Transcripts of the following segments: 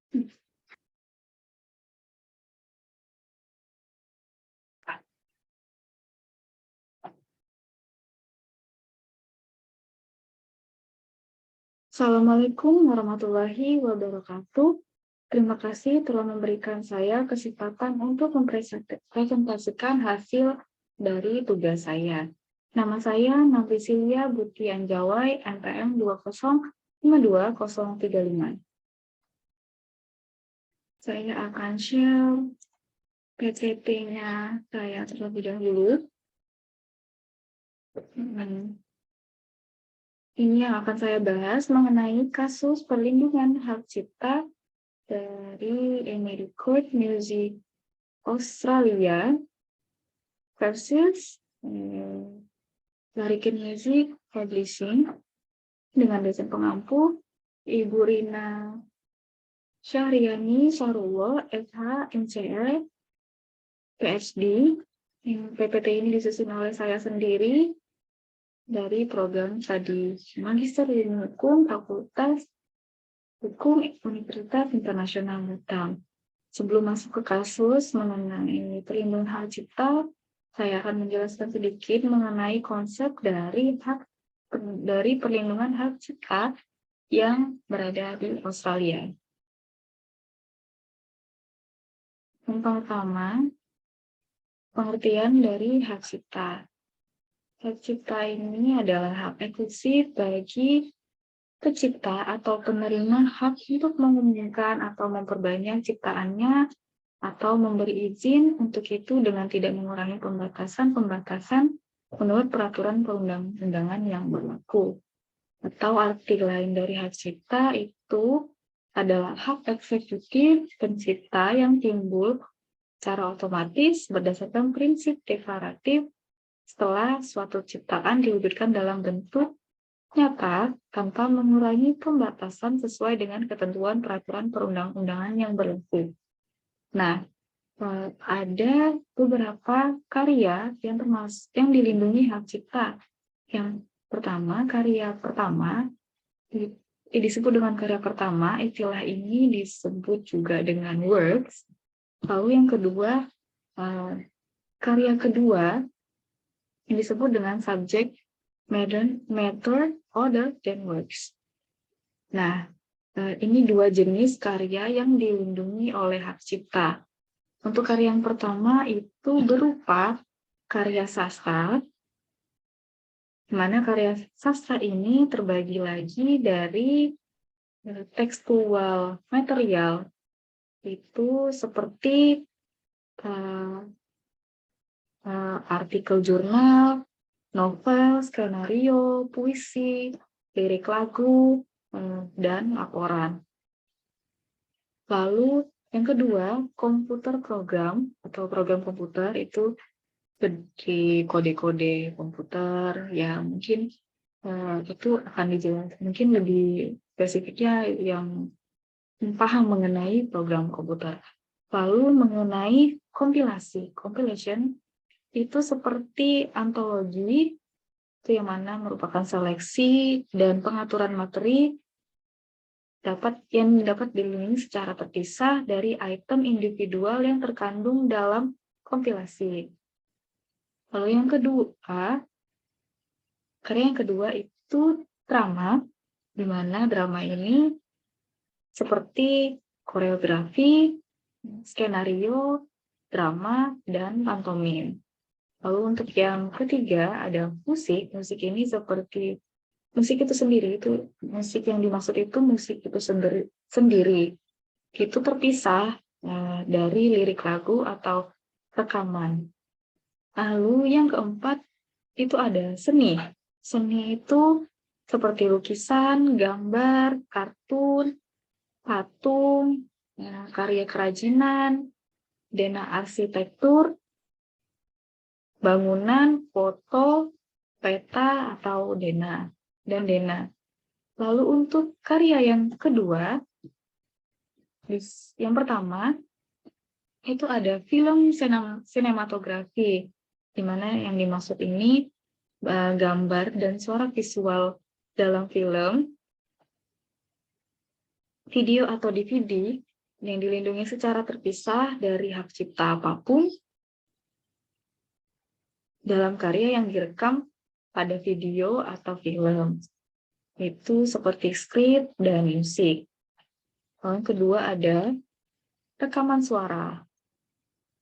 Assalamualaikum warahmatullahi wabarakatuh. Terima kasih telah memberikan saya kesempatan untuk mempresentasikan hasil dari tugas saya. Nama saya Nafisilia Buti Anjawai, NPM 2052035. Saya akan share PPT-nya saya terlebih dahulu. Ini yang akan saya bahas mengenai kasus perlindungan hak cipta dari Emery Court Music Australia versus Larikin Music Publishing dengan dosen pengampu Ibu Rina Syahriani Sarullah, FH, MCL, PhD. PPT ini disusun oleh saya sendiri dari program tadi Magister Ilmu Hukum Fakultas Hukum Universitas Internasional Batam. Sebelum masuk ke kasus mengenai perlindungan hak cipta, saya akan menjelaskan sedikit mengenai konsep dari perlindungan hak cipta yang berada di Australia. Yang pertama, pengertian dari hak cipta. Hak cipta ini adalah hak eksklusif bagi pencipta atau penerima hak untuk mengumumkan atau memperbanyak ciptaannya atau memberi izin untuk itu dengan tidak mengurangi pembatasan-pembatasan menurut peraturan perundang-undangan yang berlaku. Atau arti lain dari hak cipta itu adalah hak eksekutif pencipta yang timbul secara otomatis berdasarkan prinsip deklaratif setelah suatu ciptaan diwujudkan dalam bentuk nyata tanpa mengurangi pembatasan sesuai dengan ketentuan peraturan perundang-undangan yang berlaku. Nah, ada beberapa karya yang dilindungi hak cipta. Yang pertama, karya pertama disebut dengan karya pertama, istilah ini disebut juga dengan works. Lalu yang kedua, karya kedua yang disebut dengan subject, matter, other than works. Nah, ini dua jenis karya yang dilindungi oleh hak cipta. Untuk karya yang pertama itu berupa karya sastra, di mana karya sastra ini terbagi lagi dari tekstual material, itu seperti artikel jurnal, novel, skenario, puisi, lirik lagu, dan laporan. Lalu yang kedua, komputer program atau program komputer itu seperti kode-kode komputer yang mungkin itu akan dijelaskan mungkin lebih spesifiknya yang paham mengenai program komputer. Lalu mengenai compilation itu seperti antologi, itu yang mana merupakan seleksi dan pengaturan materi yang dapat dilindungi secara terpisah dari item individual yang terkandung dalam kompilasi. Lalu yang kedua, karya yang kedua itu drama, di mana drama ini seperti koreografi, skenario, drama, dan pantomim. Lalu untuk yang ketiga ada musik. Musik ini seperti musik itu sendiri, itu musik yang dimaksud itu musik itu sendiri. Itu terpisah dari lirik lagu atau rekaman. Lalu yang keempat itu ada seni. Seni itu seperti lukisan, gambar, kartun, patung, karya kerajinan, dena arsitektur, bangunan, foto, peta, atau dena. Lalu untuk karya yang kedua, yang pertama, itu ada film sinematografi, di mana yang dimaksud ini gambar dan suara visual dalam film, video atau DVD yang dilindungi secara terpisah dari hak cipta apapun dalam karya yang direkam pada video atau film. Itu seperti skrip dan musik. Lalu yang kedua ada rekaman suara.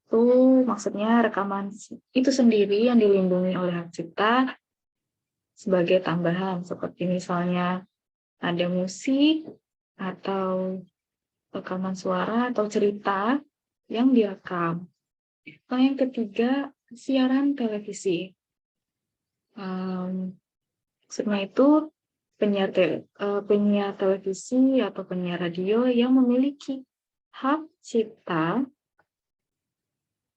Itu maksudnya rekaman itu sendiri yang dilindungi oleh hak cipta sebagai tambahan, seperti misalnya ada musik atau rekaman suara atau cerita yang direkam. Lalu yang ketiga, siaran televisi. Maksudnya itu penyiar televisi atau penyiar radio yang memiliki hak cipta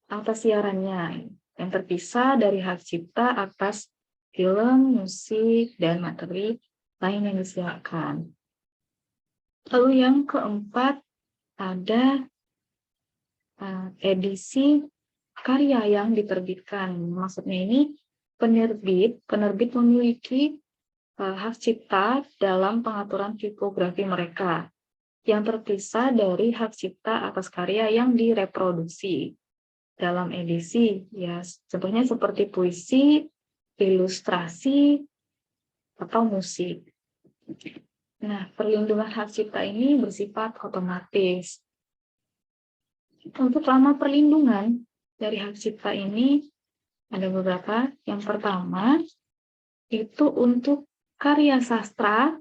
atas siarannya yang terpisah dari hak cipta atas film, musik, dan materi lain yang disiarkan. Lalu yang keempat ada edisi karya yang diterbitkan. Maksudnya ini penerbit memiliki hak cipta dalam pengaturan tipografi mereka yang terpisah dari hak cipta atas karya yang direproduksi dalam edisi. Ya, contohnya seperti puisi, ilustrasi, atau musik. Nah, perlindungan hak cipta ini bersifat otomatis. Untuk lama perlindungan dari hak cipta ini ada beberapa. Yang pertama, itu untuk karya sastra,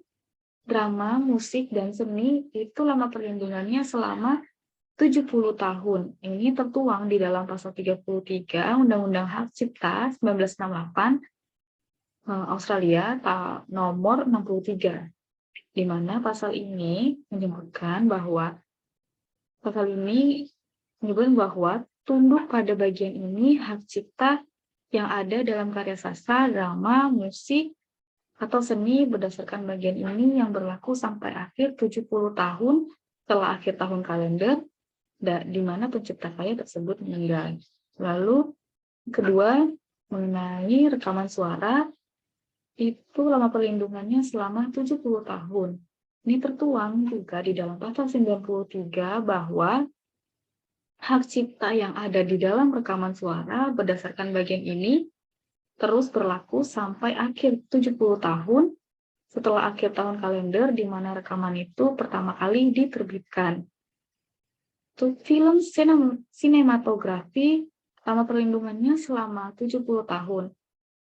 drama, musik, dan seni, itu lama perlindungannya selama 70 tahun. Ini tertuang di dalam pasal 33 Undang-Undang Hak Cipta 1968 Australia nomor 63, di mana pasal ini menyebutkan bahwa tunduk pada bagian ini hak cipta yang ada dalam karya sastra, drama, musik, atau seni berdasarkan bagian ini yang berlaku sampai akhir 70 tahun setelah akhir tahun kalender, di mana pencipta karya tersebut meninggal. Lalu, kedua, mengenai rekaman suara, itu lama perlindungannya selama 70 tahun. Ini tertuang juga di dalam pasal 93 bahwa hak cipta yang ada di dalam rekaman suara berdasarkan bagian ini terus berlaku sampai akhir 70 tahun setelah akhir tahun kalender di mana rekaman itu pertama kali diterbitkan. Untuk film sinematografi, lama perlindungannya selama 70 tahun.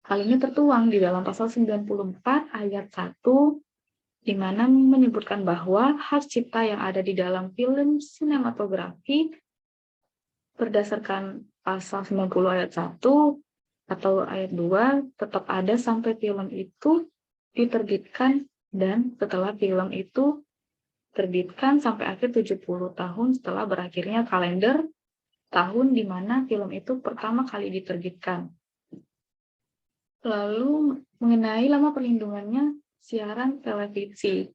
Hal ini tertuang di dalam pasal 94 ayat 1, di mana menyebutkan bahwa hak cipta yang ada di dalam film sinematografi berdasarkan pasal 90 ayat 1 atau ayat 2 tetap ada sampai film itu diterbitkan, dan setelah film itu terbitkan sampai akhir 70 tahun setelah berakhirnya kalender tahun di mana film itu pertama kali diterbitkan. Lalu mengenai lama perlindungannya siaran televisi.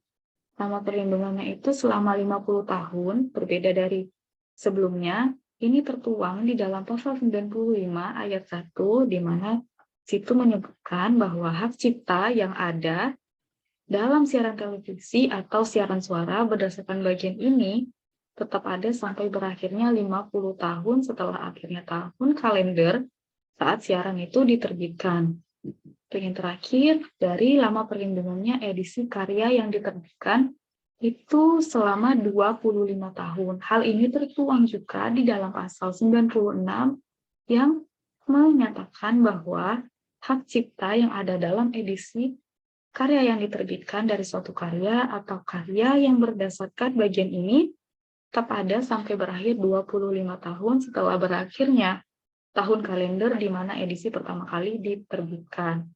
Lama perlindungannya itu selama 50 tahun, berbeda dari sebelumnya. Ini tertuang di dalam pasal 95 ayat 1, di mana situ menyebutkan bahwa hak cipta yang ada dalam siaran televisi atau siaran suara berdasarkan bagian ini tetap ada sampai berakhirnya 50 tahun setelah akhirnya tahun kalender saat siaran itu diterbitkan. Yang terakhir, dari lama perlindungannya edisi karya yang diterbitkan itu selama 25 tahun. Hal ini tertuang juga di dalam pasal 96 yang menyatakan bahwa hak cipta yang ada dalam edisi karya yang diterbitkan dari suatu karya atau karya yang berdasarkan bagian ini tetap ada sampai berakhir 25 tahun setelah berakhirnya tahun kalender di mana edisi pertama kali diterbitkan.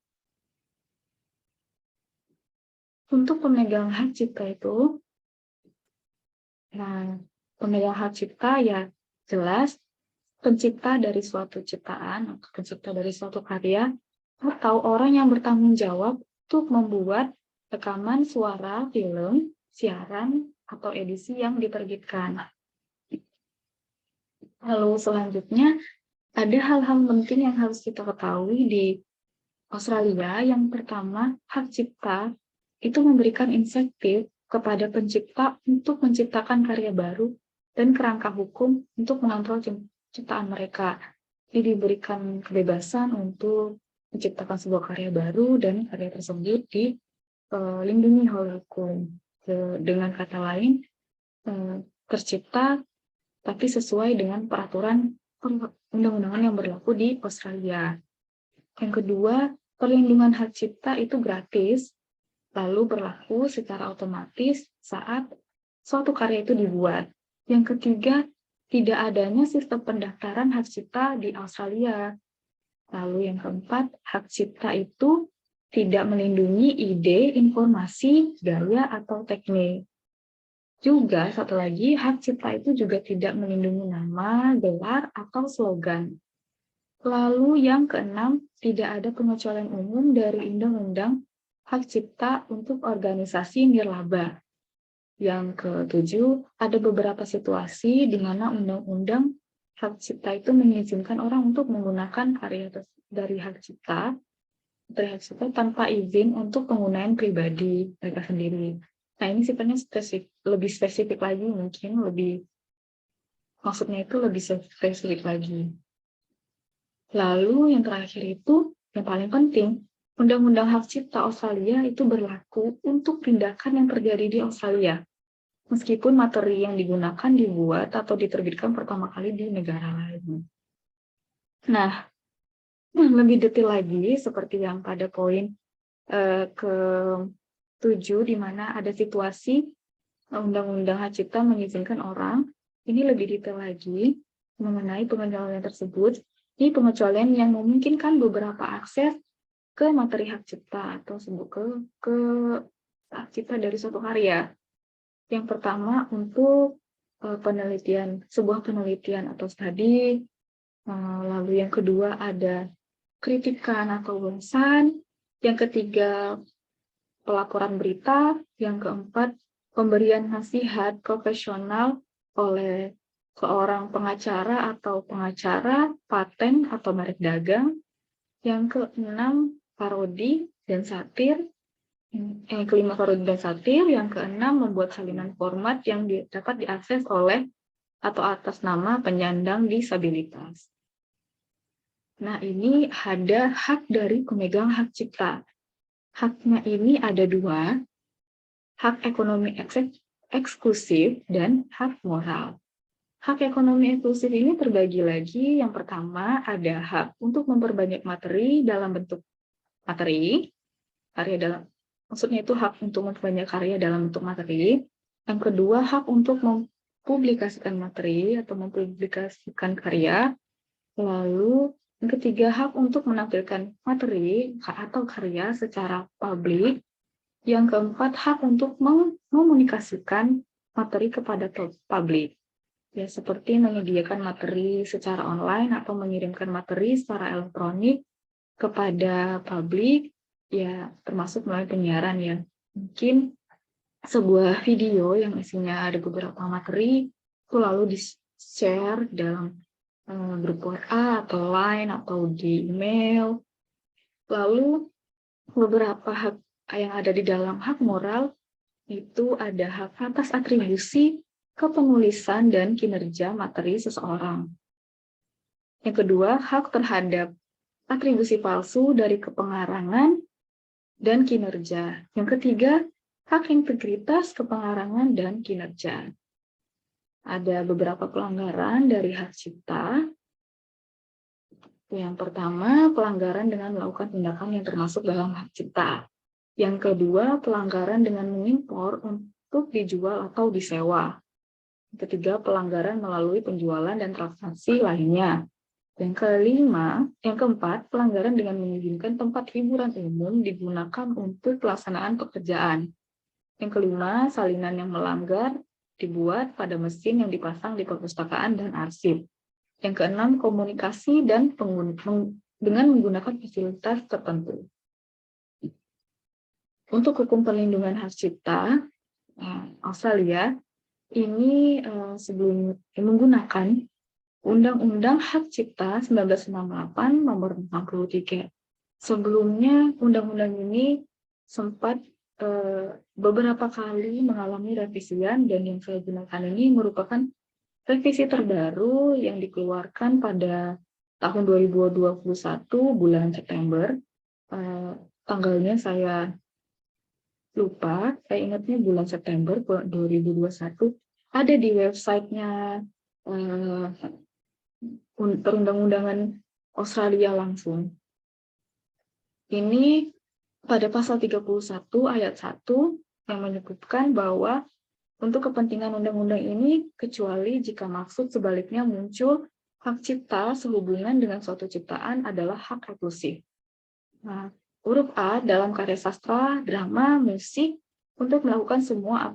Untuk pemegang hak cipta itu, pemegang hak cipta ya jelas pencipta dari suatu ciptaan atau pencipta dari suatu karya atau orang yang bertanggung jawab untuk membuat rekaman suara, film, siaran, atau edisi yang diterbitkan. Lalu selanjutnya, ada hal-hal penting yang harus kita ketahui di Australia. Yang pertama, hak cipta itu memberikan insentif kepada pencipta untuk menciptakan karya baru dan kerangka hukum untuk mengontrol ciptaan mereka. Jadi diberikan kebebasan untuk menciptakan sebuah karya baru dan karya tersebut dilindungi oleh hukum. Dengan kata lain, tercipta tapi sesuai dengan peraturan undang-undangan yang berlaku di Australia. Yang kedua, perlindungan hak cipta itu gratis, lalu berlaku secara otomatis saat suatu karya itu dibuat. Yang ketiga, tidak adanya sistem pendaftaran hak cipta di Australia. Lalu yang keempat, hak cipta itu tidak melindungi ide, informasi, gaya, atau teknik. Juga satu lagi, hak cipta itu juga tidak melindungi nama, gelar, atau slogan. Lalu yang keenam, tidak ada pengecualian umum dari Undang-Undang Hak Cipta untuk organisasi nirlaba. Yang ketujuh, ada beberapa situasi di mana Undang-Undang Hak Cipta itu mengizinkan orang untuk menggunakan karya dari hak cipta tanpa izin untuk penggunaan pribadi mereka sendiri. Nah, ini sifatnya lebih spesifik lagi, maksudnya itu lebih spesifik lagi. Lalu yang terakhir itu, yang paling penting, Undang-Undang Hak Cipta Australia itu berlaku untuk tindakan yang terjadi di Australia, meskipun materi yang digunakan dibuat atau diterbitkan pertama kali di negara lain. Nah, lebih detail lagi, seperti yang pada poin ke-7, di mana ada situasi Undang-Undang Hak Cipta mengizinkan orang, ini lebih detail lagi mengenai pengecualian tersebut. Ini pengecualian yang memungkinkan beberapa akses ke materi hak cipta atau ke hak cipta dari suatu karya. Yang pertama untuk sebuah penelitian atau studi. Lalu yang kedua ada kritikan atau ulasan. Yang ketiga pelaporan berita. Yang keempat pemberian nasihat profesional oleh seorang pengacara atau pengacara, paten atau merek dagang. Yang keenam parodi dan satir. Yang kelima parodi dan satir. Yang keenam membuat salinan format yang dapat diakses oleh atau atas nama penyandang disabilitas. Nah, ini ada hak dari pemegang hak cipta. Haknya ini ada dua, hak ekonomi eksklusif dan hak moral. Hak ekonomi eksklusif ini terbagi lagi. Yang pertama ada hak untuk memperbanyak materi dalam bentuk materi, maksudnya itu hak untuk memperbanyak karya dalam bentuk materi. Yang kedua hak untuk mempublikasikan materi atau mempublikasikan karya. Lalu yang ketiga hak untuk menampilkan materi atau karya secara publik. Yang keempat hak untuk mekomunikasikan materi kepada publik. Ya, seperti menyediakan materi secara online atau mengirimkan materi secara elektronik kepada publik, ya termasuk melalui penyiaran ya. Mungkin sebuah video yang isinya ada beberapa materi, itu lalu di-share dalam grup WA atau Line atau di email. Lalu beberapa hak yang ada di dalam hak moral itu ada hak atas atribusi kepenulisan dan kinerja materi seseorang. Yang kedua, hak terhadap atribusi palsu dari kepengarangan dan kinerja. Yang ketiga, hak integritas kepengarangan dan kinerja. Ada beberapa pelanggaran dari hak cipta. Yang pertama, pelanggaran dengan melakukan tindakan yang termasuk dalam hak cipta. Yang kedua, pelanggaran dengan mengimpor untuk dijual atau disewa. Yang ketiga, pelanggaran melalui penjualan dan transaksi lainnya. Yang keempat, pelanggaran dengan mengizinkan tempat hiburan umum digunakan untuk pelaksanaan pekerjaan. Yang kelima, salinan yang melanggar dibuat pada mesin yang dipasang di perpustakaan dan arsip. Yang keenam, komunikasi dan dengan menggunakan fasilitas tertentu. Untuk hukum perlindungan hak cipta, Australia ini sebelum menggunakan Undang-Undang Hak Cipta 1968 nomor 63. Sebelumnya, undang-undang ini sempat beberapa kali mengalami revisian dan yang saya gunakan ini merupakan revisi terbaru yang dikeluarkan pada tahun 2021 bulan September. Tanggalnya saya lupa, saya ingatnya bulan September 2021, ada di websitenya perundang-undangan Australia langsung. Ini pada pasal 31 ayat 1 yang menyebutkan bahwa untuk kepentingan undang-undang ini, kecuali jika maksud sebaliknya muncul, hak cipta sehubungan dengan suatu ciptaan adalah hak eksklusif. Nah, huruf A dalam karya sastra, drama, musik, untuk melakukan semua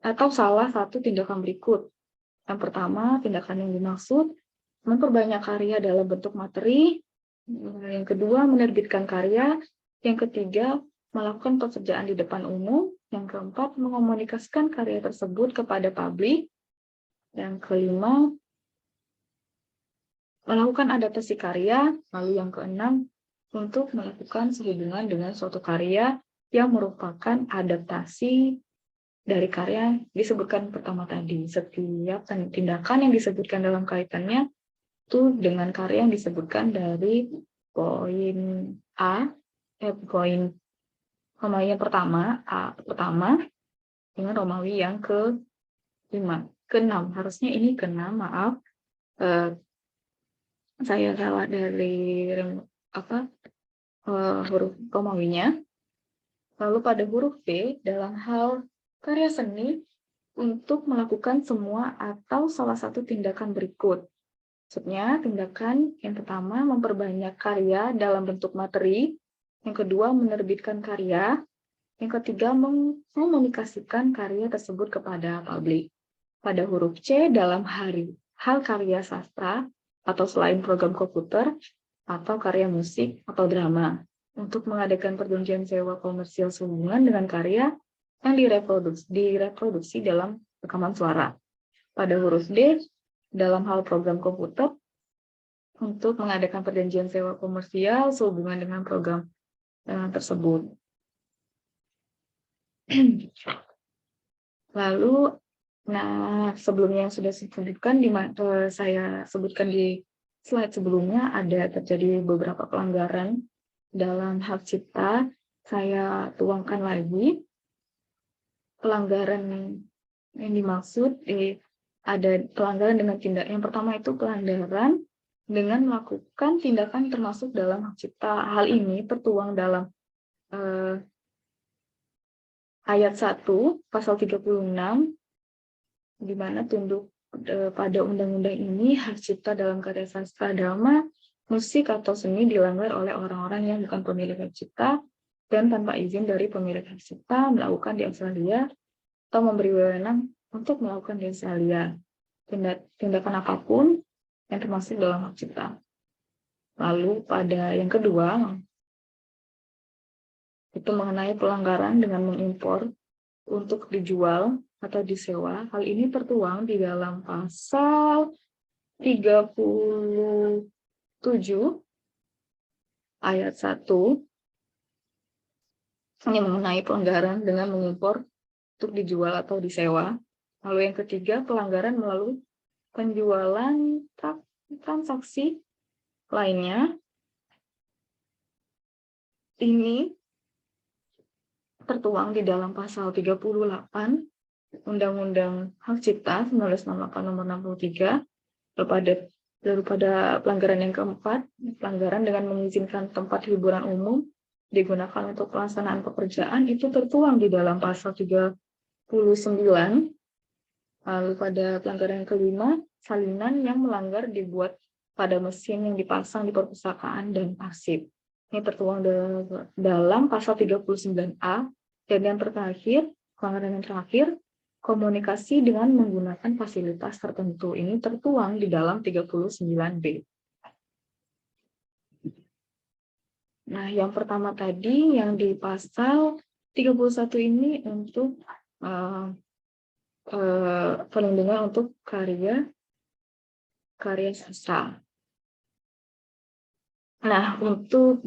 atau salah satu tindakan berikut. Yang pertama, tindakan yang dimaksud, memperbanyak karya dalam bentuk materi. Yang kedua, menerbitkan karya. Yang ketiga, melakukan pekerjaan di depan umum. Yang keempat, mengomunikasikan karya tersebut kepada publik. Yang kelima, melakukan adaptasi karya. Lalu yang keenam, untuk melakukan sehubungan dengan suatu karya yang merupakan adaptasi dari karya disebutkan pertama tadi. Setiap tindakan yang disebutkan dalam kaitannya itu dengan karya yang disebutkan dari poin A, poin Romawi yang pertama, A pertama, dengan Romawi yang ke-6. Harusnya ini ke-6, maaf. Saya salah dari huruf Romawinya. Lalu pada huruf B, dalam hal karya seni, untuk melakukan semua atau salah satu tindakan berikut. Maksudnya, tindakan yang pertama memperbanyak karya dalam bentuk materi, yang kedua menerbitkan karya, yang ketiga mengomunikasikan karya tersebut kepada publik. Pada huruf C, dalam hal karya sastra atau selain program komputer, atau karya musik atau drama, untuk mengadakan perjanjian sewa komersial sehubungan dengan karya yang direproduksi dalam rekaman suara. Pada huruf D, dalam hal program komputer, untuk mengadakan perjanjian sewa komersial sehubungan dengan program tersebut. Lalu, sebelumnya yang sudah saya sebutkan di slide sebelumnya, ada terjadi beberapa pelanggaran dalam hak cipta. Saya tuangkan lagi. Pelanggaran yang dimaksud ada pelanggaran dengan tindak. Yang pertama itu pelanggaran dengan melakukan tindakan termasuk dalam hak cipta. Hal ini tertuang dalam ayat 1 pasal 36, di mana tunduk pada undang-undang ini hak cipta dalam karya sastra, drama, musik atau seni dilanggar oleh orang-orang yang bukan pemilik hak cipta dan tanpa izin dari pemilik hak cipta melakukan di Australia atau memberi wewenang untuk melakukan di Australia tindakan apapun yang termasuk dalam hak cipta. Lalu pada yang kedua, itu mengenai pelanggaran dengan mengimpor untuk dijual atau disewa. Hal ini tertuang di dalam pasal 37 ayat 1. Ini mengenai pelanggaran dengan mengimpor untuk dijual atau disewa. Lalu yang ketiga, pelanggaran melalui penjualan transaksi lainnya. Ini tertuang di dalam pasal 38 Undang-Undang Hak Cipta 1968 nomor 63. Lalu pada pelanggaran yang keempat, pelanggaran dengan mengizinkan tempat hiburan umum digunakan untuk pelaksanaan pekerjaan, itu tertuang di dalam pasal 39. Lalu pada pelanggaran yang kelima, salinan yang melanggar dibuat pada mesin yang dipasang di perpustakaan dan arsip. Ini tertuang dalam pasal 39A. Dan yang terakhir, pelanggaran yang terakhir, komunikasi dengan menggunakan fasilitas tertentu. Ini tertuang di dalam 39B. Nah, yang pertama tadi yang di pasal 31 ini untuk perlindungan untuk karya sastra. Nah, untuk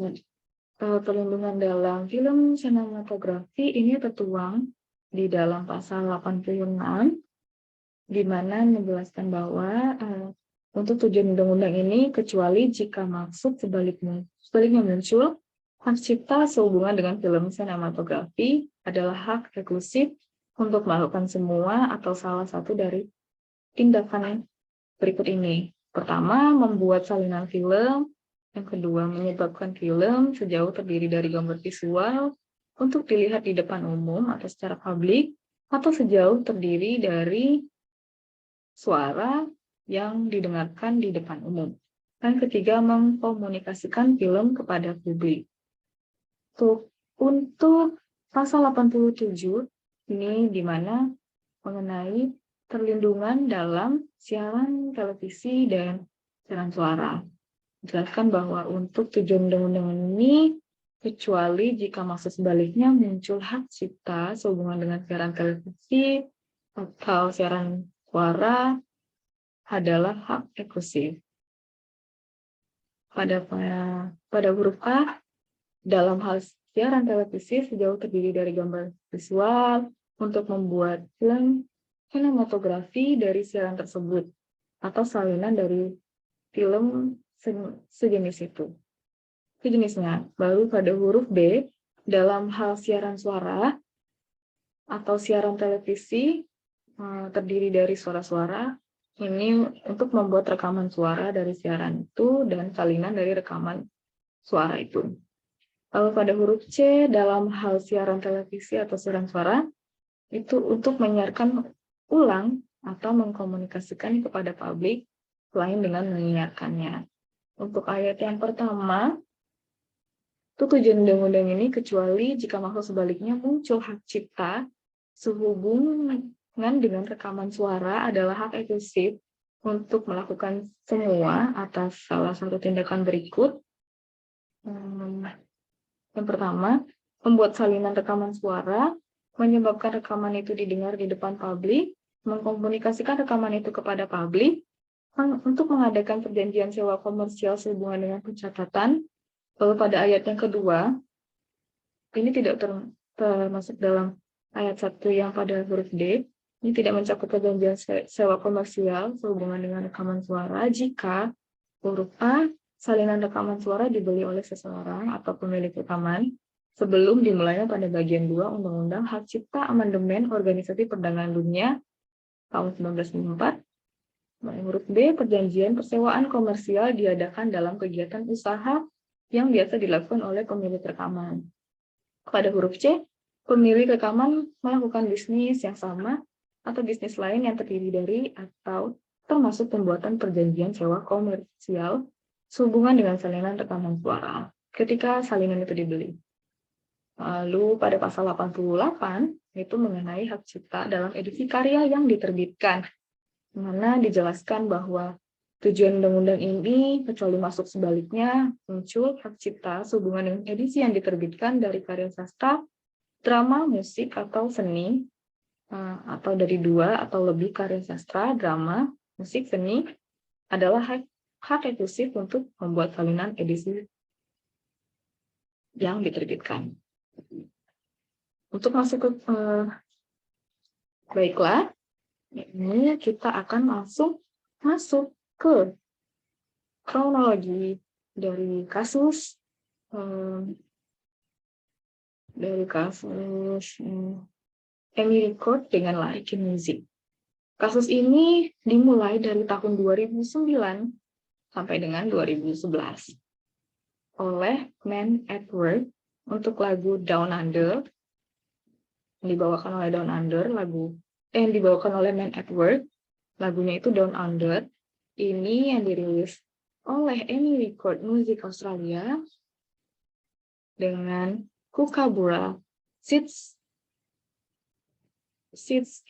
perlindungan dalam film sinematografi ini tertuang di dalam pasal 86 di mana menjelaskan bahwa untuk tujuan undang-undang ini kecuali jika maksud sebaliknya muncul, hak cipta sehubungan dengan film sinematografi adalah hak eksklusif untuk melakukan semua atau salah satu dari tindakan berikut ini. Pertama, membuat salinan film. Yang kedua, menyebabkan film sejauh terdiri dari gambar visual untuk dilihat di depan umum atau secara publik, atau sejauh terdiri dari suara yang didengarkan di depan umum. Dan ketiga, mengkomunikasikan film kepada publik. Untuk pasal 87, ini di mana mengenai perlindungan dalam siaran televisi dan siaran suara. Jelaskan bahwa untuk tujuan undang-undang ini, kecuali jika maksud sebaliknya muncul hak cipta sehubungan dengan siaran televisi atau siaran suara adalah hak eksklusif. Pada huruf A, dalam hal siaran televisi sejauh terdiri dari gambar visual untuk membuat film sinematografi dari siaran tersebut atau salinan dari film sejenisnya. Baru pada huruf B, dalam hal siaran suara atau siaran televisi terdiri dari suara-suara, ini untuk membuat rekaman suara dari siaran itu dan salinan dari rekaman suara itu. Lalu pada huruf C, dalam hal siaran televisi atau siaran suara, itu untuk menyiarkan ulang atau mengkomunikasikan kepada publik selain dengan menyiarkannya. Untuk ayat yang pertama, itu tujuan undang-undang ini kecuali jika maksud sebaliknya muncul hak cipta sehubungan dengan rekaman suara adalah hak eksklusif untuk melakukan semua atas salah satu tindakan berikut. Yang pertama, membuat salinan rekaman suara, menyebabkan rekaman itu didengar di depan publik, mengkomunikasikan rekaman itu kepada publik, untuk mengadakan perjanjian sewa komersial sehubungan dengan pencatatan. Lalu pada ayat yang kedua, ini tidak termasuk dalam ayat 1 yang pada huruf D, ini tidak mencakup perjanjian sewa komersial sehubungan dengan rekaman suara jika huruf A, salinan rekaman suara dibeli oleh seseorang atau pemilik rekaman sebelum dimulainya pada bagian 2 Undang-Undang Hak Cipta Amandemen Organisasi Perdagangan Dunia tahun 1954. Huruf B, perjanjian persewaan komersial diadakan dalam kegiatan usaha yang biasa dilakukan oleh pemilik rekaman. Pada huruf C, pemilik rekaman melakukan bisnis yang sama atau bisnis lain yang terdiri dari atau termasuk pembuatan perjanjian sewa komersial sehubungan dengan salinan rekaman suara ketika salinan itu dibeli. Lalu pada pasal 88 itu mengenai hak cipta dalam edisi karya yang diterbitkan, di mana dijelaskan bahwa tujuan undang-undang ini kecuali masuk sebaliknya muncul hak cipta sehubungan dengan edisi yang diterbitkan dari karya sastra, drama, musik, atau seni, atau dari 2 atau lebih karya sastra, drama, musik, seni, adalah hak eksklusif untuk membuat salinan edisi yang diterbitkan. Untuk masuk ke baiklah, ini kita akan langsung masuk ke kronologi dari kasus Amy Record dengan Like Music. Kasus ini dimulai dari tahun 2009 sampai dengan 2011 oleh Man at Work untuk lagu Down Under, yang dibawakan oleh Down Under, yang dibawakan oleh Man at Work, lagunya itu Down Under. Ini yang dirilis oleh Amy Record Music Australia dengan Kookaburra Sits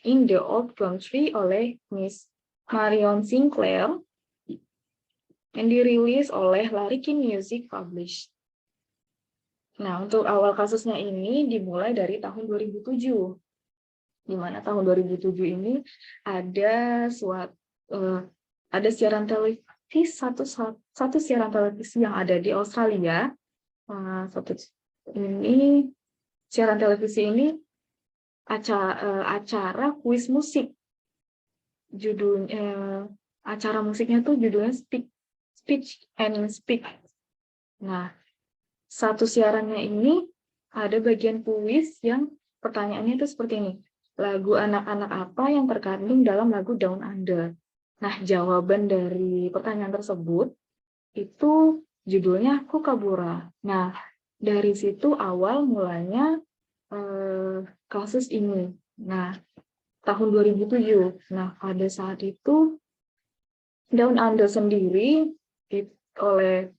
in the Old Country oleh Miss Marion Sinclair, yang dirilis oleh Larkin Music Publish. Nah, untuk awal kasusnya ini dimulai dari tahun 2007, di mana tahun 2007 ini ada siaran televisi, satu siaran televisi yang ada di Australia. Siaran televisi ini acara kuis musik judulnya acara musiknya tuh judulnya Speech and Speak. Nah, satu siarannya ini ada bagian kuis yang pertanyaannya itu seperti ini. Lagu anak-anak apa yang terkandung dalam lagu Down Under? Nah, jawaban dari pertanyaan tersebut itu judulnya Kookaburra. Nah, dari situ awal mulanya kasus ini. Nah, tahun 2007. Nah, pada saat itu Down Under sendiri oleh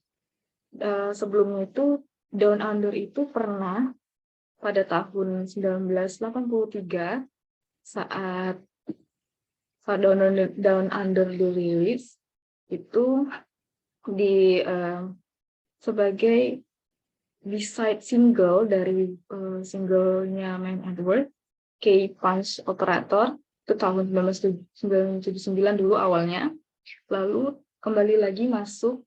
sebelumnya itu Down Under itu pernah pada tahun 1983 saat Down Under dirilis itu di sebagai B-side single dari singlenya Man Edward, K-Punch Operator, itu tahun 1979 dulu awalnya. Lalu kembali lagi masuk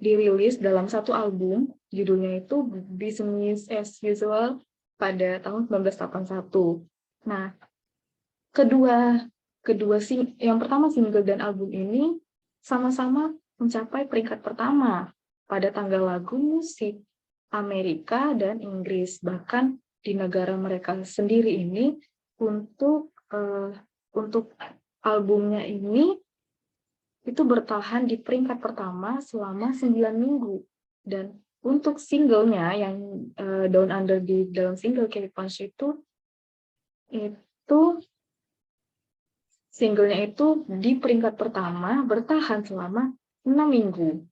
dirilis dalam satu album, judulnya itu Business as Usual pada tahun 1981. Nah, yang pertama single dan album ini sama-sama mencapai peringkat pertama pada tanggal lagu musik Amerika dan Inggris. Bahkan di negara mereka sendiri ini untuk albumnya ini itu bertahan di peringkat pertama selama 9 minggu. Dan untuk singlenya yang Down Under di dalam single K-Punch itu singlenya itu di peringkat pertama bertahan selama 6 minggu.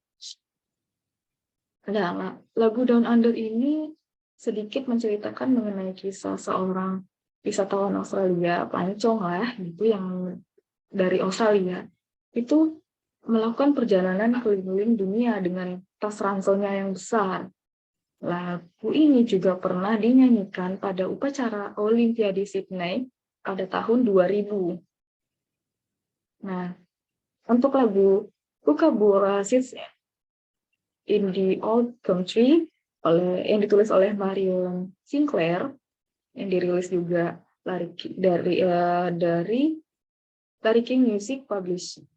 Nah, lagu Down Under ini sedikit menceritakan mengenai kisah seorang wisatawan Australia, pelancong lah, gitu, yang dari Australia. Itu melakukan perjalanan keliling dunia dengan tas ranselnya yang besar. Lagu ini juga pernah dinyanyikan pada upacara Olimpiade Sydney pada tahun 2000. Nah, untuk lagu Kookaburra Sits in the Old Country yang ditulis oleh Marion Sinclair, yang dirilis juga dari King Music Publishing.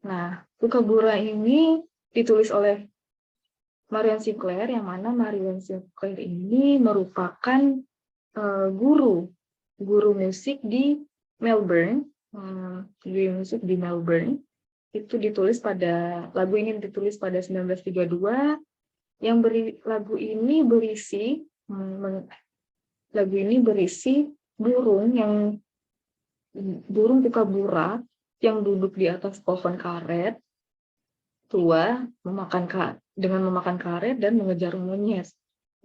Nah, Kookaburra ini ditulis oleh Marion Sinclair, yang mana Marion Sinclair ini merupakan guru musik di Melbourne. Itu lagu ini ditulis pada 1932. Lagu ini berisi burung kookaburra yang duduk di atas pohon karet tua dengan memakan karet dan mengejar monyet.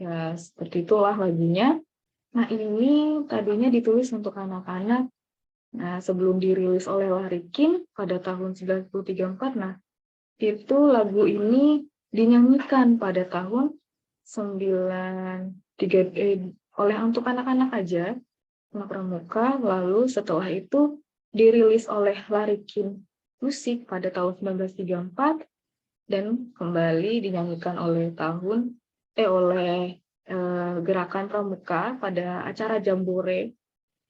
Ya, seperti itulah lagunya. Nah, ini tadinya ditulis untuk anak-anak. Nah, sebelum dirilis oleh Larry King pada tahun 1934, nah, itu lagu ini dinyanyikan pada tahun 93 oleh untuk anak-anak aja, anak pramuka. Lalu setelah itu dirilis oleh Larry King Music pada tahun 1934 dan kembali dinyanyikan oleh gerakan pramuka pada acara Jambore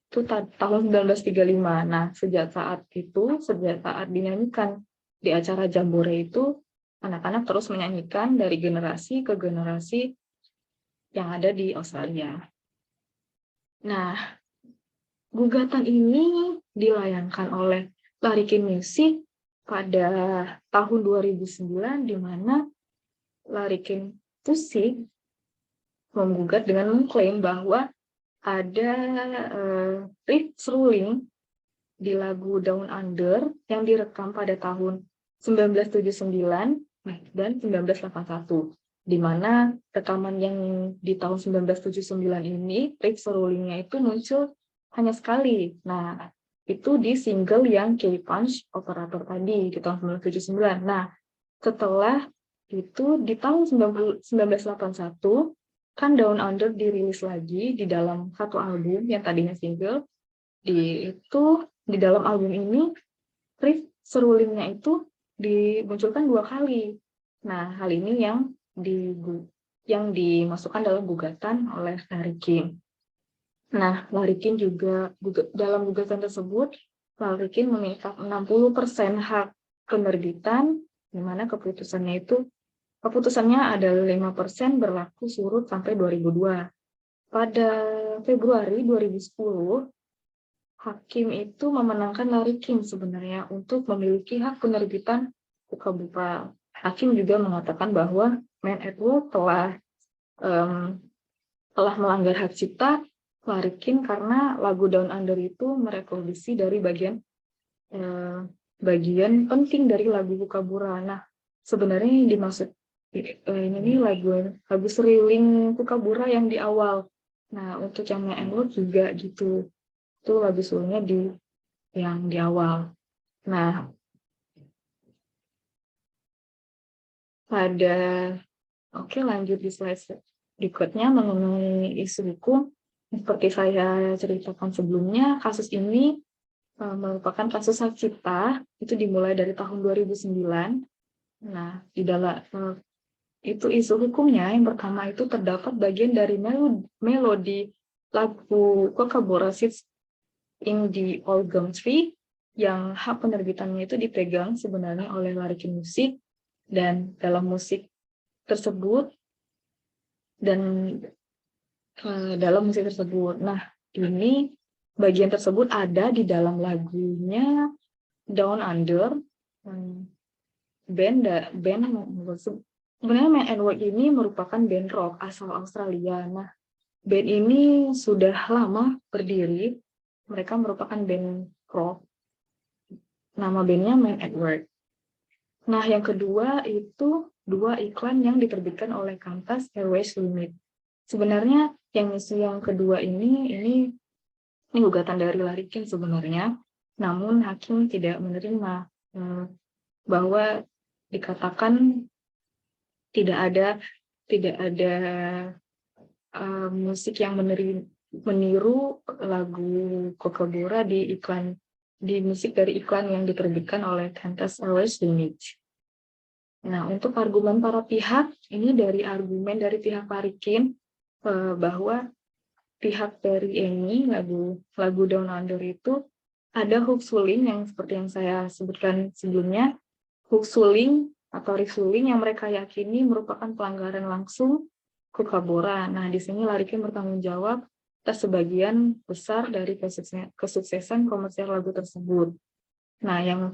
itu tahun 1935. Nah, sejak saat dinyanyikan di acara Jambore itu, anak-anak terus menyanyikan dari generasi ke generasi yang ada di Australia. Nah, gugatan ini dilayangkan oleh Larry King Music pada tahun 2009, di mana Larry King Music menggugat dengan mengklaim bahwa ada rights ruling di lagu Down Under yang direkam pada tahun 1979 dan 1981, di mana rekaman yang di tahun 1979 ini rights rulingnya itu muncul hanya sekali. Nah, itu di single yang K-Punch Operator tadi di tahun 1979. Nah, setelah itu di tahun 1981 kan Down Under dirilis lagi di dalam satu album yang tadinya single. Di dalam album ini rights rulingnya itu dimunculkan 2 kali. Nah, hal ini yang dimasukkan dalam gugatan oleh Larry King. Nah, Larry King juga dalam gugatan tersebut Larikin meminta 60% hak penerbitan, di mana keputusannya ada 5% berlaku surut sampai 2002. Pada Februari 2010, hakim itu memenangkan Larikin sebenarnya untuk memiliki hak penerbitan buka buka. Hakim juga mengatakan bahwa Men at Work telah melanggar hak cipta Larikin karena lagu Down Under itu mereproduksi dari bagian penting dari lagu Kukabura. Nah, sebenarnya yang dimaksud ini lagu Seriling Kukabura yang di awal. Nah, untuk yang Work juga gitu. Itu lagu sulingnya yang di awal. Nah, oke, lanjut di slide berikutnya mengenai isu hukum. Seperti saya ceritakan sebelumnya, kasus ini merupakan kasus hak cipta, itu dimulai dari tahun 2009. Nah, di dalam itu isu hukumnya yang pertama itu terdapat bagian dari melodi lagu Kookaburra Sits in the Old Gum Tree yang hak penerbitannya itu dipegang sebenarnya oleh Larikin Musik, dan dalam musik tersebut nah, ini bagian tersebut ada di dalam lagunya Down Under. Band sebenarnya Man and Work ini merupakan band rock asal Australia. Nah, band ini sudah lama berdiri. Mereka merupakan band rock. Nama bandnya Man at Work. Nah, yang kedua itu 2 iklan yang diterbitkan oleh Qantas Airways Limited. Sebenarnya yang kedua ini gugatan dari Larikin sebenarnya, namun hakim tidak menerima bahwa dikatakan tidak ada musik yang meniru lagu Kookaburra di musik dari iklan yang diterbitkan oleh Qantas Airways Limited. Nah, untuk argumen para pihak, ini dari argumen dari pihak Larikin bahwa pihak dari Amy lagu Down Under itu ada hook suling yang seperti yang saya sebutkan sebelumnya, hook suling atau riff suling yang mereka yakini merupakan pelanggaran langsung Kookaburra. Nah, di sini Larikin bertanggung jawab atas sebagian besar dari kesuksesan komersial lagu tersebut. Nah, yang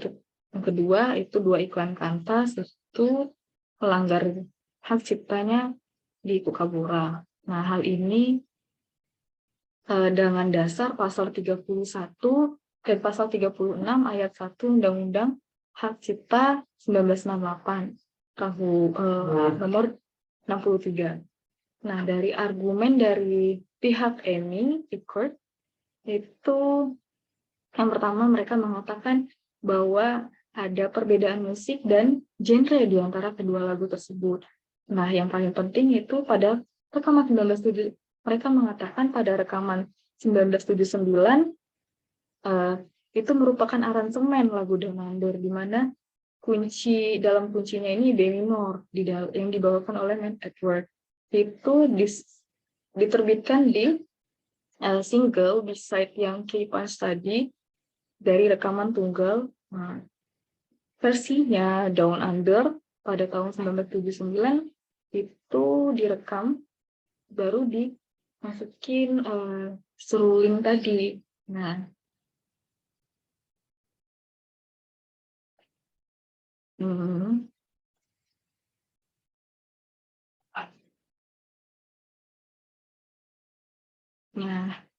kedua itu 2 iklan Qantas itu melanggar hak ciptanya di Kookaburra. Nah, hal ini dengan dasar pasal 31 dan pasal 36 ayat 1 Undang-Undang Hak Cipta 1968 nomor 63. Nah, dari argumen dari pihak Amy di court itu yang pertama mereka mengatakan bahwa ada perbedaan musik dan genre di antara kedua lagu tersebut. Nah, yang paling penting itu pada rekaman 1970 mereka mengatakan pada rekaman 1979 itu merupakan aransemen lagu Down Under, di mana dalam kuncinya ini D minor yang dibawakan oleh Man at Work. Itu diterbitkan di single B-side yang Keep On Study dari rekaman tunggal. Nah, versinya Down Under pada tahun 1979 itu direkam baru dimasukin seruling tadi. Nah,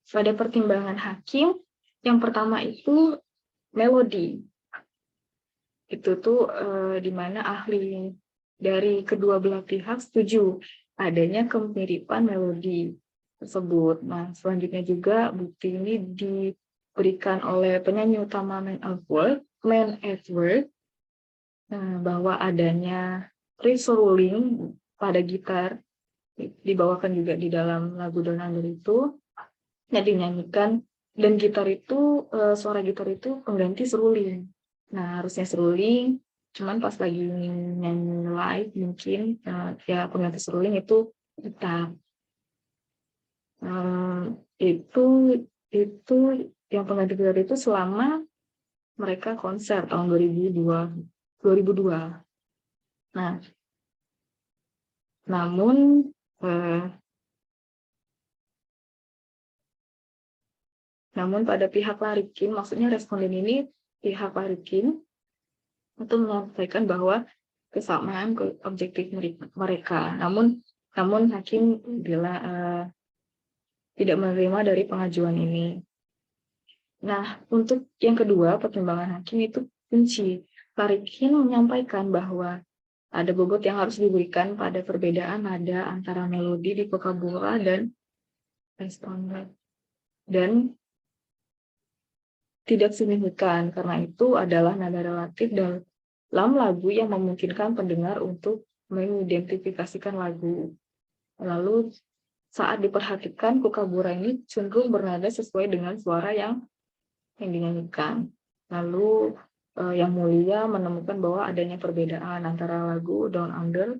pada pertimbangan hakim yang pertama itu melodi. Itu tuh di mana ahli dari kedua belah pihak setuju adanya kemiripan melodi tersebut. Nah, selanjutnya juga bukti ini diberikan oleh penyanyi utama Man at Work, bahwa adanya resolling pada gitar dibawakan juga di dalam lagu Down Under itu, yang dinyanyikan, dan gitar itu suara gitar itu pengganti seruling. Nah, harusnya seruling, cuman pas lagi nyanyi live mungkin ya pengganti seruling itu gitar. Itu yang pengganti gitar itu selama mereka konser tahun 2002. Nah, namun pada pihak Larikin, maksudnya responden ini pihak Larikin itu menyampaikan bahwa kesamaan objektif mereka. Namun hakim bila tidak menerima dari pengajuan ini. Nah, untuk yang kedua, pertimbangan hakim itu kunci. Larikin menyampaikan bahwa ada bobot yang harus diberikan pada perbedaan nada antara melodi di Kookaburra dan responden. Dan tidak signifikan, karena itu adalah nada relatif dalam lagu yang memungkinkan pendengar untuk mengidentifikasikan lagu. Lalu saat diperhatikan, Kookaburra ini cenderung bernada sesuai dengan suara yang dinyanyikan. Lalu Yang Mulia menemukan bahwa adanya perbedaan antara lagu Down Under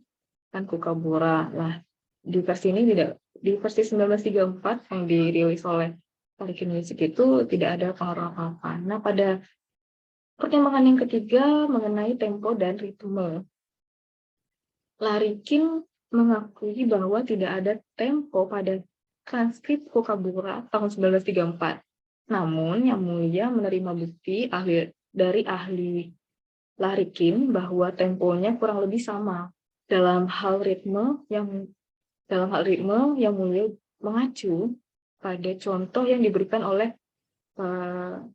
dan Kookaburra. Nah, di versi ini tidak, di versi 1934 yang dirilis oleh Larikin Music itu tidak ada pengaruh apa-apa. Nah, pada pertimbangan yang ketiga mengenai tempo dan ritme, Larikin mengakui bahwa tidak ada tempo pada transkrip Kookaburra tahun 1934. Namun, Yang Mulia menerima bukti dari ahli Larikin bahwa temponya kurang lebih sama. Dalam hal ritme, Yang Mulia mengacu pada contoh yang diberikan oleh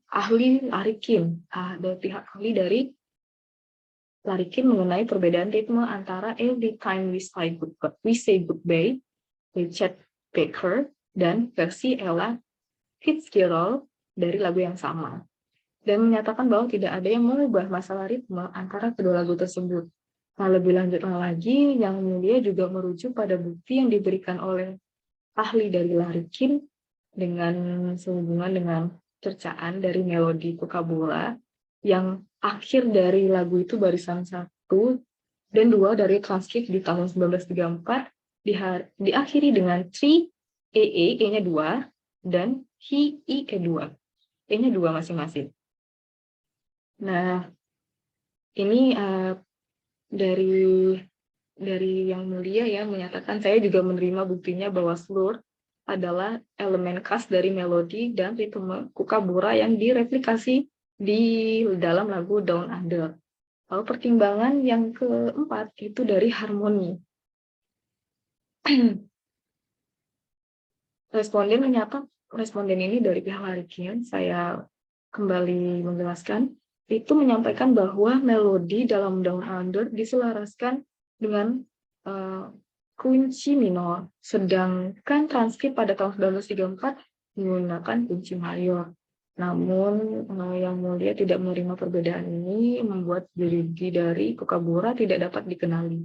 ahli Larikin, ada pihak ahli dari Larikin mengenai perbedaan ritme antara Every Time We Say Goodbye, Richard Baker, dan versi Ella Fitzgerald dari lagu yang sama, dan menyatakan bahwa tidak ada yang mengubah masalah ritme antara kedua lagu tersebut. Nah, lebih lanjutnya lagi, Yang Mulia juga merujuk pada bukti yang diberikan oleh ahli dari Larikin dengan sehubungan dengan cercaan dari melodi Kookaburra yang akhir dari lagu itu barisan 1 dan 2 dari transkrip di tahun 1934 diakhiri dengan 3 E-nya 2 dan E-nya 2 masing-masing. Nah, ini dari Yang Mulia ya menyatakan, saya juga menerima buktinya bahwa slur adalah elemen khas dari melodi dan ritme Kookaburra yang direplikasi di dalam lagu Down Under. Lalu pertimbangan yang keempat itu dari harmoni. Responden ini dari pihak Larikin, saya kembali menjelaskan, itu menyampaikan bahwa melodi dalam Down Under diselaraskan dengan kunci minor, sedangkan transkrip pada tahun 1934 menggunakan kunci mayor. Namun Yang Mulia tidak menerima perbedaan ini, membuat dirigi dari Kookaburra tidak dapat dikenali.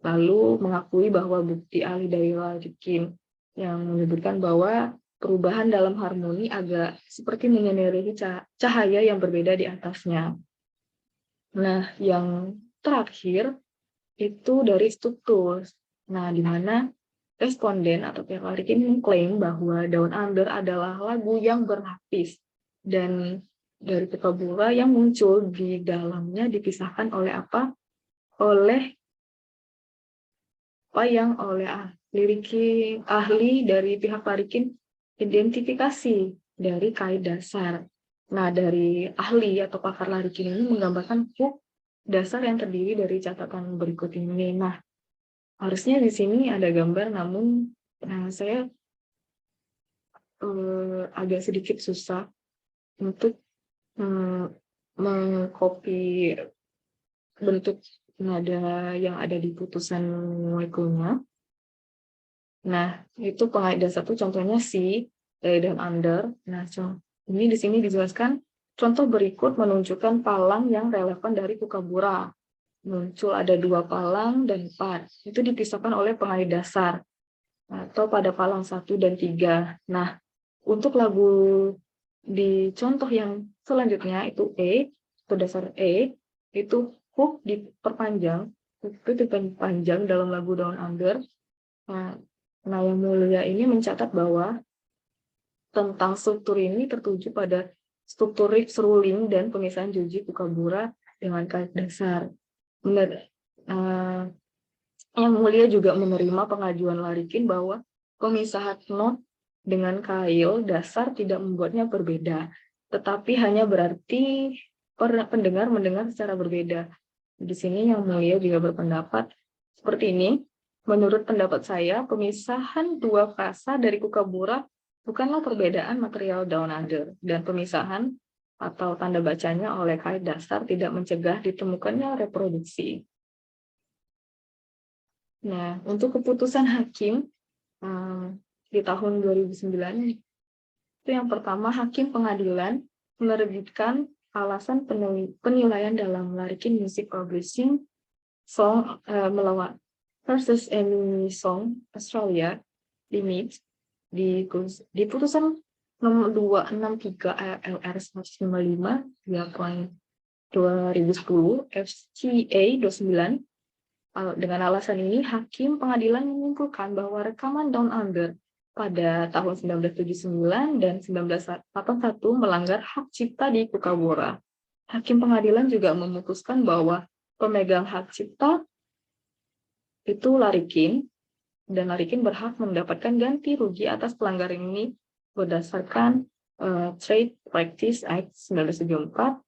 Lalu mengakui bahwa bukti ahli dari Larikin yang menyebutkan bahwa perubahan dalam harmoni agak seperti menyinari cahaya yang berbeda di atasnya. Nah, yang terakhir itu dari struktur. Nah, di mana responden atau pihak Larikin mengklaim bahwa Down Under adalah lagu yang berlapis dan dari Kookaburra yang muncul di dalamnya dipisahkan oleh apa? Oleh yang oleh ahli dari pihak Larikin identifikasi dari kait dasar. Nah, dari ahli atau pakar Larikin ini menggambarkan hook dasar yang terdiri dari catatan berikut ini. Nah, harusnya di sini ada gambar, namun saya agak sedikit susah untuk mengcopy bentuk nada yang ada di putusan molekunya. Nah, itu pengait dasar satu contohnya si dan under. Nah, ini di sini dijelaskan contoh berikut menunjukkan palang yang relevan dari Kookaburra. Muncul ada 2 palang dan 4. Itu dipisahkan oleh pengait dasar atau pada palang 1 dan 3. Nah, untuk lagu di contoh yang selanjutnya itu itu dasar itu hook diperpanjang, itu diperpanjang dalam lagu Down Under. Nah, Yang Mulia ini mencatat bahwa tentang struktur ini tertuju pada strukturik seruling dan pemisahan Joji Kukabura dengan kait dasar. Yang Mulia juga menerima pengajuan Larikin bahwa pemisahan not dengan kail dasar tidak membuatnya berbeda, tetapi hanya berarti pendengar mendengar secara berbeda. Di sini Yang Mulia juga berpendapat seperti ini. Menurut pendapat saya, pemisahan dua frasa dari Kukabura bukanlah perbedaan material down under, dan pemisahan atau tanda bacanya oleh kait dasar tidak mencegah ditemukannya reproduksi. Nah, untuk keputusan hakim di tahun 2009, itu yang pertama, hakim pengadilan menerbitkan alasan penilaian dalam Larikin Music Publishing Song melawan versus Amy Song Australia Limit di putusan nomor 263 LR 155 2010 FCA 29. Dengan alasan ini, hakim pengadilan menyimpulkan bahwa rekaman Down Under pada tahun 1979 dan 1981 melanggar hak cipta di Kukabura. Hakim pengadilan juga memutuskan bahwa pemegang hak cipta itu Larikin, dan Larikin berhak mendapatkan ganti rugi atas pelanggaran ini berdasarkan Trade Practice Act 1974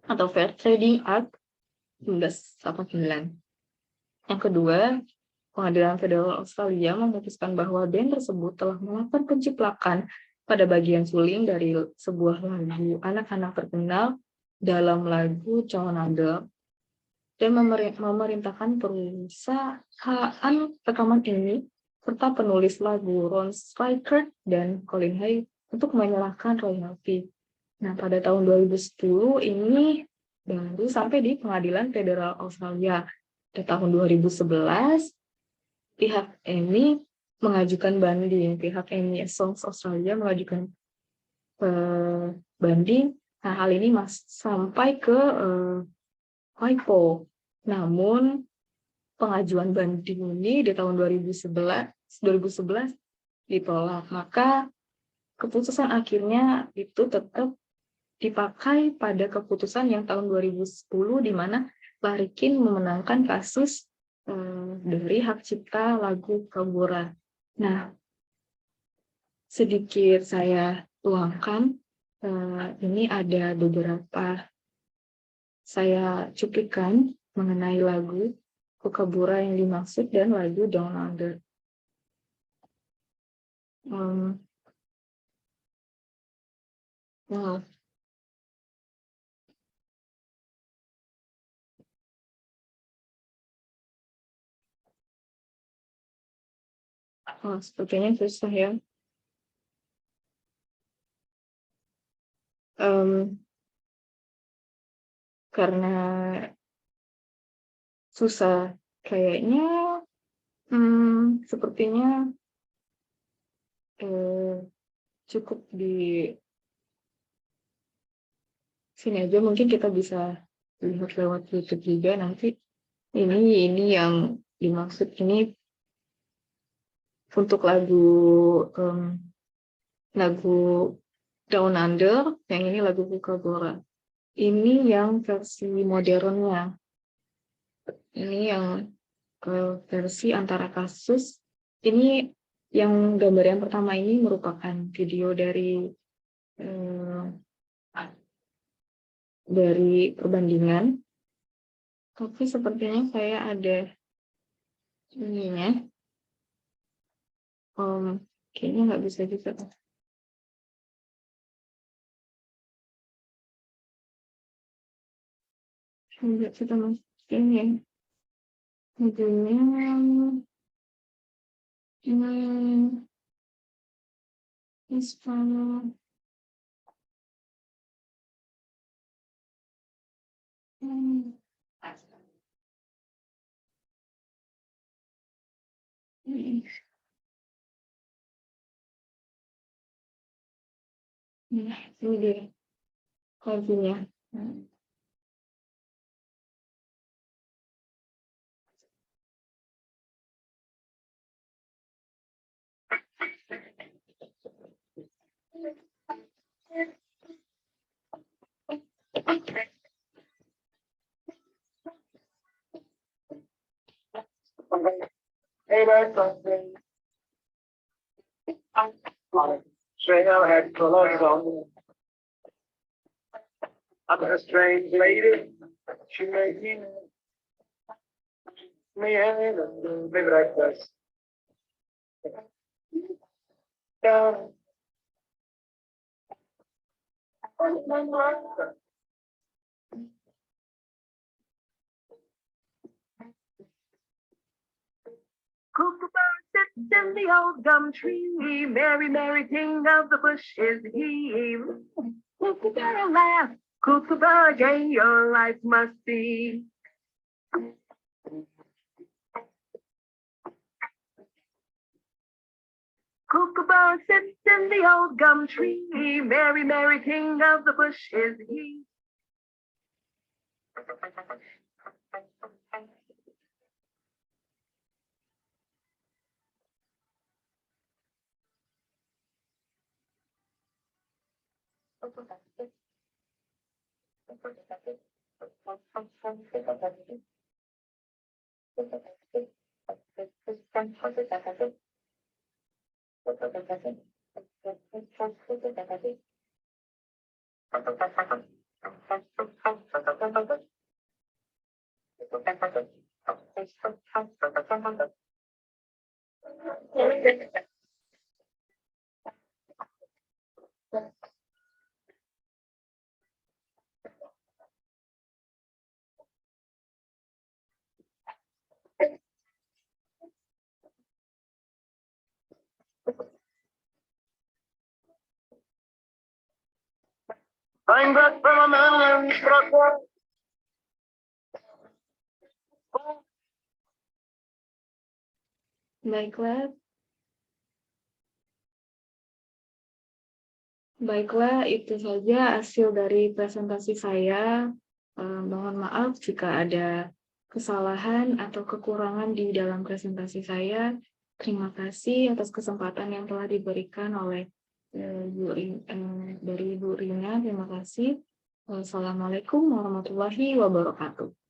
atau Fair Trading Act 1989. Yang kedua, Pengadilan Federal Australia memutuskan bahwa band tersebut telah melakukan penciplakan pada bagian suling dari sebuah lagu anak-anak terkenal dalam lagu Down Under, dan memerintahkan perusahaan rekaman ini serta penulis lagu Ron Stryker dan Colin Hay untuk menyerahkan royalti. Nah, pada tahun 2010 ini baru sampai di Pengadilan Federal Australia. Di tahun 2011, pihak Amy mengajukan banding. Pihak Amy Songs Australia mengajukan banding. Nah, hal ini sampai ke WIPO. Namun, pengajuan banding ini di tahun 2011 ditolak. Maka, keputusan akhirnya itu tetap dipakai pada keputusan yang tahun 2010, di mana Larikin memenangkan kasus dari hak cipta lagu Kukabura. Nah, sedikit saya tuangkan, ini ada beberapa saya cuplikan mengenai lagu Kukabura yang dimaksud dan lagu Down Under. Wow. Oh, sepertinya susah ya. Karena susah, kayaknya sepertinya cukup di sini aja. Mungkin kita bisa lihat lewat YouTube juga nanti. Ini yang dimaksud ini untuk lagu Down Under, yang ini lagu Kukabura. Ini yang versi modernnya. Ini yang versi antara kasus. Ini yang gambar yang pertama ini merupakan video dari perbandingan. Tapi sepertinya saya ada ininya. Kayaknya nggak bisa juga. Coba kita masukin ya. Videonya Hispano. Ini dia lagunya. I'm a strange lady. She made me maybe like this. Down. Kookaburra sits in the old gum tree. Merry, merry king of the bush is he. Kookaburra laugh, Kookaburra gay, your life must be. Kookaburra sits in the old gum tree. Merry, merry king of the bush is he. Flying back from a man struck one. Baiklah, baiklah itu saja hasil dari presentasi saya. Mohon maaf jika ada kesalahan atau kekurangan di dalam presentasi saya. Terima kasih atas kesempatan yang telah diberikan oleh dari Bu Rina. Terima kasih. Wassalamualaikum warahmatullahi wabarakatuh.